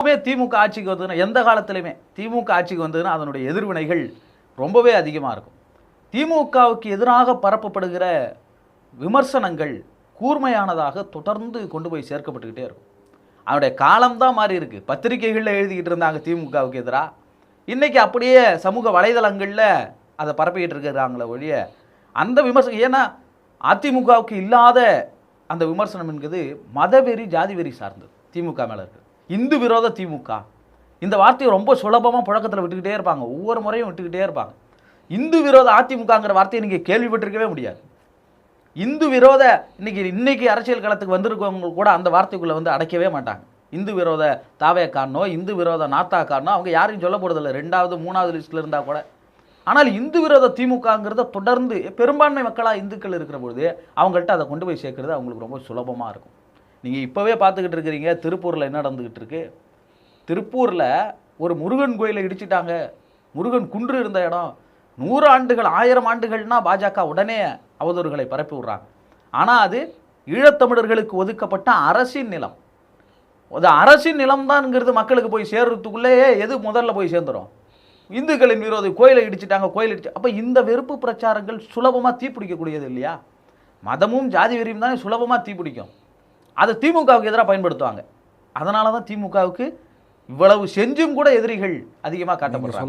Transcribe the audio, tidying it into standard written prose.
திமுக ஆட்சிக்கு வந்ததுன்னா எந்த காலத்திலுமே திமுக ஆட்சிக்கு வந்ததுன்னா அதனுடைய எதிர்வினைகள் ரொம்பவே அதிகமாக இருக்கும். திமுகவுக்கு எதிராக பரப்பப்படுகிற விமர்சனங்கள் கூர்மையானதாக தொடர்ந்து கொண்டு போய் சேர்க்கப்பட்டுக்கிட்டே இருக்கும். அவருடைய காலம்தான் மாறி இருக்கு. பத்திரிகைகளில் எழுதிக்கிட்டு இருந்தாங்க திமுகவுக்கு எதிராக, இன்னைக்கு அப்படியே சமூக வலைதளங்களில் அதை பரப்பிக்கிட்டு இருக்கிறாங்களே ஒழிய அந்த விமர்சனம், ஏன்னா அதிமுகவுக்கு இல்லாத அந்த விமர்சனம் என்கிறது மதவெறி ஜாதி வெறி சார்ந்தது திமுக மேலே இருக்குது. இந்து விரோத திமுக இந்த வார்த்தையை ரொம்ப சுலபமாக புழக்கத்தில் விட்டுக்கிட்டே இருப்பாங்க, ஒவ்வொரு முறையும் விட்டுக்கிட்டே இருப்பாங்க. இந்து விரோத அதிமுகங்கிற வார்த்தையை நீங்கள் கேள்விப்பட்டிருக்கவே முடியாது. இந்து விரோத இன்னைக்கு அரசியல் களத்துக்கு வந்திருக்கவங்க கூட அந்த வார்த்தைக்குள்ளே வந்து அடைக்கவே மாட்டாங்க. இந்து விரோத தாவேக்காரனோ இந்து விரோத நாத்தாக்காரனோ அவங்க யாரையும் சொல்ல போகிறதில்ல, 2வது 3வது லிஸ்ட்டில் இருந்தால் கூட. ஆனால் இந்து விரோத திமுகங்கிறத தொடர்ந்து பெரும்பான்மை மக்களாக இந்துக்கள் இருக்கிற பொழுது அவங்கள்ட்ட அதை கொண்டு போய் சேர்க்கறது அவங்களுக்கு ரொம்ப சுலபமாக இருக்கும். நீங்கள் இப்போவே பார்த்துக்கிட்டு இருக்கிறீங்க திருப்பூரில் என்ன நடந்துக்கிட்டு இருக்கு. திருப்பூரில் ஒரு முருகன் கோயிலை இடிச்சிட்டாங்க. முருகன் குன்று இருந்த இடம் 100 ஆண்டுகள் 1000 ஆண்டுகள்னா பாஜக உடனே அவதூறுகளை பரப்பி விடுறாங்க. ஆனால் அது ஈழத்தமிழர்களுக்கு ஒதுக்கப்பட்ட அரசின் நிலம். அது அரசின் நிலம் தான்ங்கிறது மக்களுக்கு போய் சேர்றதுக்குள்ளேயே எது முதல்ல போய் சேர்ந்துடும், இந்துக்களின் விரோதி கோயிலை இடிச்சிட்டாங்க, கோயில் இடிச்சு. அப்போ இந்த வெறுப்பு பிரச்சாரங்கள் சுலபமாக தீப்பிடிக்கக்கூடியது இல்லையா? மதமும் ஜாதி வெறியும் தானே சுலபமாக தீப்பிடிக்கும். அதை திமுகவுக்கு எதிராக பயன்படுத்துவாங்க. அதனால தான் திமுகவுக்கு இவ்வளவு செஞ்சும் கூட எதிரிகள் அதிகமாக காட்டப்படுறாங்க.